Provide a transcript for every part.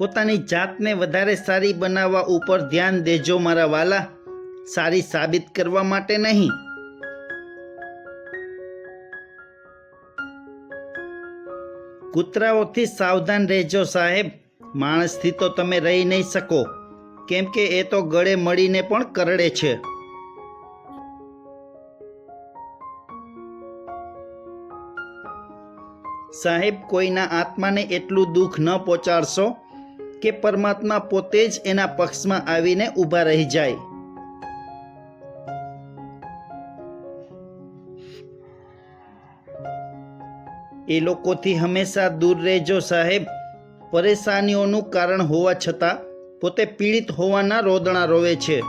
પોતાની જાતને વધારે સારી બનાવવા ઉપર ધ્યાન દેજો મારા વાલા, સારી સાબિત કરવા માટે નહીં. કૂતરાઓથી સાવધાન રહેજો સાહેબ. માણસથી તો તમે રહી નહીં શકો, કેમ કે એ તો ગળે મળીને પણ કરડે છે. સાહેબ, કોઈના આત્માને એટલું દુઃખ ન પહોંચાડશો કે પરમાત્મા પોતે જ એના પક્ષમાં આવીને ઊભા રહી જાય. એ લોકોથી હંમેશા દૂર રહેજો સાહેબ. પરેશાનીઓનું કારણ હોવા છતાં પોતે પીડિત હોવાના રોદણા રોવે છે.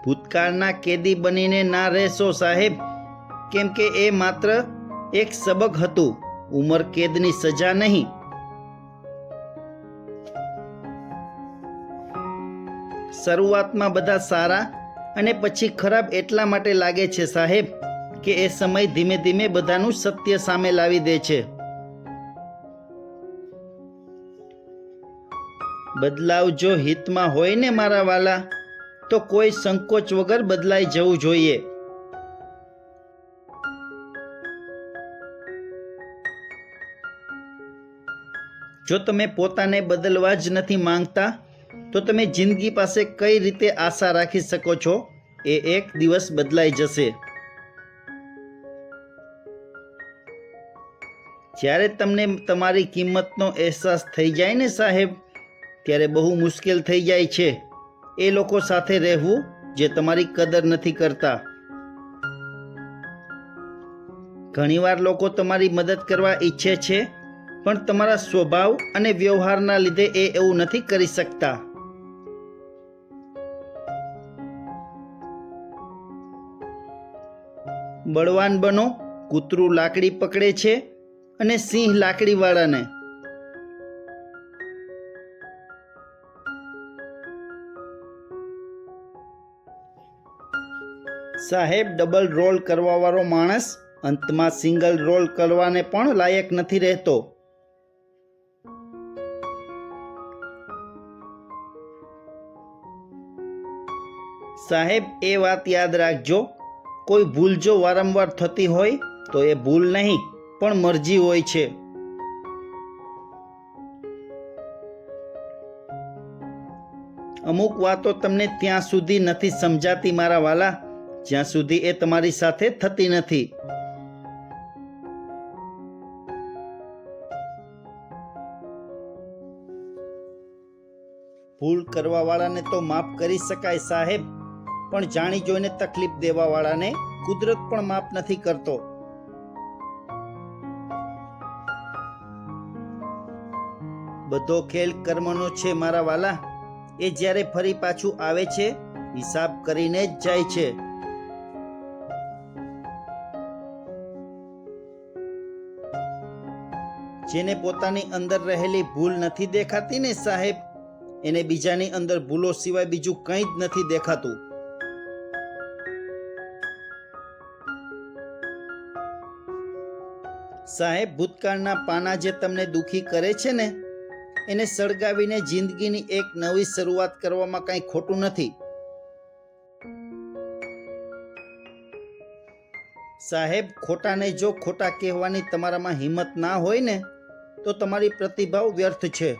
ભૂતકાળના કેદી બનીને ના રહેશો સાહેબ, કેમ કે એ માત્ર એક સબક હતું, ઉંમર કેદની સજા નહીં. શરૂઆતમાં બધા સારા અને પછી ખરાબ એટલા માટે લાગે છે સાહેબ કે એ સમય ધીમે ધીમે બધાનું સત્ય સામે લાવી દે છે. બદલાવ જો હિતમાં હોય ને મારા વાલા, તો કોઈ સંકોચ વગર બદલાઈ જવું જોઈએ. જો તમે પોતાને બદલવા જ નથી માંગતા, તો તમે જિંદગી પાસે કઈ રીતે આશા રાખી શકો છો? એ એક દિવસ બદલાઈ જશે. જ્યારે તમને તમારી કિંમતનો અહેસાસ થઈ જાય ને સાહેબ, ત્યારે બહુ મુશ્કેલ થઈ જાય છે એ લોકો સાથે રહેવું જે તમારી કદર નથી કરતા. ઘણીવાર લોકો તમારી મદદ કરવા ઈચ્છે છે, પણ તમારા સ્વભાવ અને વ્યવહારના લીધે એ એવું નથી કરી શકતા. બળવાન બનો. કૂતરું લાકડી પકડે છે અને સિંહ લાકડીવાળાને. સાહેબ, ડબલ રોલ કરવાવાળો માણસ અંતમાં સિંગલ રોલ કરવાને પણ લાયક નથી રહેતો. સાહેબ, એ વાત યાદ રાખજો, કોઈ ભૂલ જો વારંવાર થતી હોય તો એ ભૂલ નહીં પણ મરજી હોય છે. અમુક વાતો તમને ત્યાં સુધી નથી સમજાતી મારા વાલા, જ્યાં સુધી એ તમારી સાથે થતી નથી. ભૂલ કરવાવાળાને તો માફ કરી શકાય સાહેબ, પણ જાણી જોઈને તકલીફ દેવાવાળાને કુદરત પણ માફ નથી કરતો. બધો ખેલ કર્મનો છે મારા વાલા. એ જ્યારે ફરી પાછું આવે છે, હિસાબ કરીને જ જાય છે. જેને પોતાની અંદર રહેલી ભૂલ નથી દેખાતી ને સાહેબ, એને બીજાની અંદર ભૂલો સિવાય બીજું કંઈ જ નથી દેખાતું. સાહેબ, ભૂતકાળના પાના જે તમને દુખી કરે છે ને, એને સળગાવીને જિંદગીની એક નવી શરૂઆત કરવામાં કંઈ ખોટું નથી. સાહેબ, ખોટાને જો ખોટા કહેવાની તમારામાં હિંમત ના હોય ને, તો તમારી પ્રતિભાવ વ્યર્થ છે.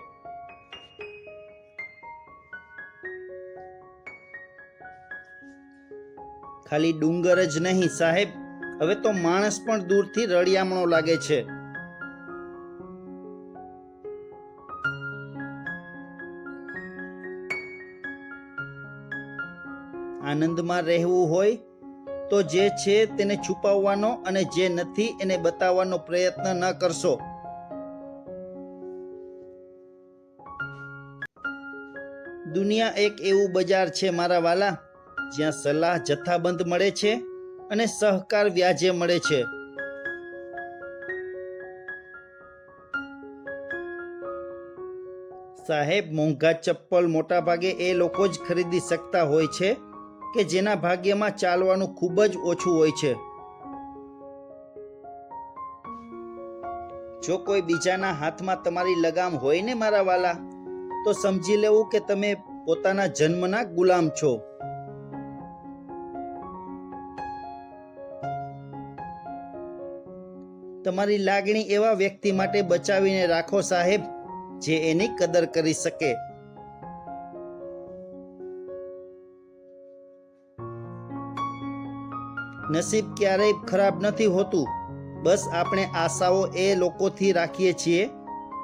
ખાલી ડુંગર જ નહીં સાહેબ, હવે તો માણસ પણ દૂરથી રળિયામણો લાગે છે. આનંદમાં રહેવું હોય તો જે છે તેને છુપાવવાનો અને જે નથી એને બતાવવાનો પ્રયત્ન ન કરશો. દુનિયા એક એવું બજાર છે મારા વાલા, જ્યાં સલાહ જથ્થાબંધ મળે છે અને સહકાર વ્યાજે મળે છે. સાહેબ, મોંઘા ચપ્પલ મોટા ભાગે એ લોકો જ ખરીદી શકતા હોય છે કે જેના ભાગ્યમાં ચાલવાનું ખૂબ જ ઓછું હોય છે. જો કોઈ બીજાના હાથમાં તમારી લગામ હોય ને મારા વાલા, તો સમજી લેવું કે તમે પોતાના જન્મના ગુલામ છો. તમારી લાગણી એવા વ્યક્તિ માટે બચાવીને રાખો સાહેબ, જે એની કદર કરી શકે. નસીબ ક્યારેય ખરાબ નથી હોતું. બસ આપણે આશાઓ એ લોકોથી રાખીએ છીએ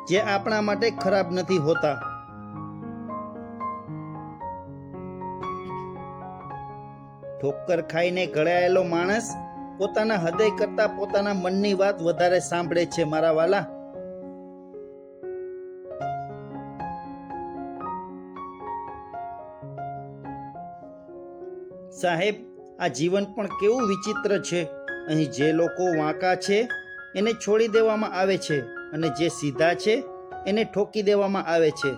જે આપણા માટે ખરાબ નથી હોતા. ઠોક્કર ખાઈને ઘડાયેલો માણસ પોતાના હૃદય કરતા પોતાના મનની વાત વધારે સાંભળે છે મારા વાલા. સાહેબ, આ જીવન પણ કેવું વિચિત્ર છે. અહીં જે લોકો વાંકા છે એને છોડી દેવામાં આવે છે અને જે સીધા છે એને ઠોકી દેવામાં આવે છે.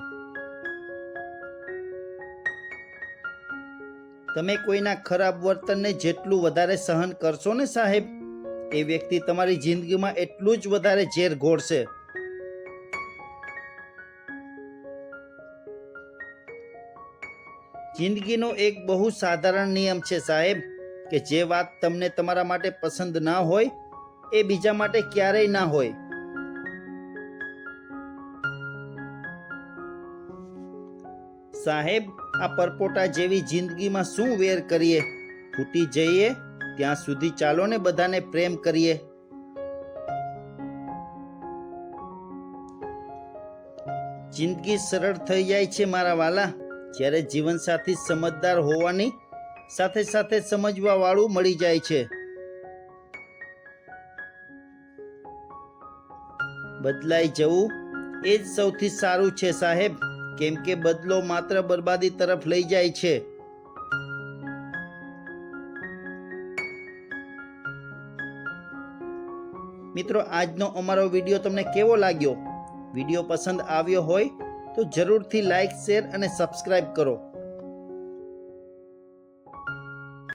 તમે કોઈના ખરાબ વર્તનને જેટલું વધારે સહન કરશો ને સાહેબ, એ વ્યક્તિ તમારી જિંદગીમાં એટલું જ વધારે ઝેર ઘોળશે. જિંદગીનો એક બહુ સાધારણ નિયમ છે સાહેબ, કે જે વાત તમને તમારા માટે પસંદ ના હોય એ બીજા માટે ક્યારેય ના હોય. સાહેબ, આ પરપોટા જેવી જિંદગીમાં શું વેર કરીએ? ફૂટી જઈએ ત્યાં સુધી ચાલો ને બધાને પ્રેમ કરીએ. જિંદગી સરળ થઈ જાય છે મારા વાલા, જ્યારે જીવનસાથી સમજદાર હોવાની સાથે સાથે સમજવા વાળું મળી જાય છે. બદલાઈ જવું એ જ સૌથી સારું છે સાહેબ, કેમ કે બદલો માત્ર બરબાદી તરફ લઈ જાય છે. મિત્રો, આજનો અમારો વિડીયો તમને કેવો લાગ્યો? વિડીયો પસંદ આવ્યો હોય તો જરૂરથી લાઈક, શેર અને સબસ્ક્રાઇબ કરો.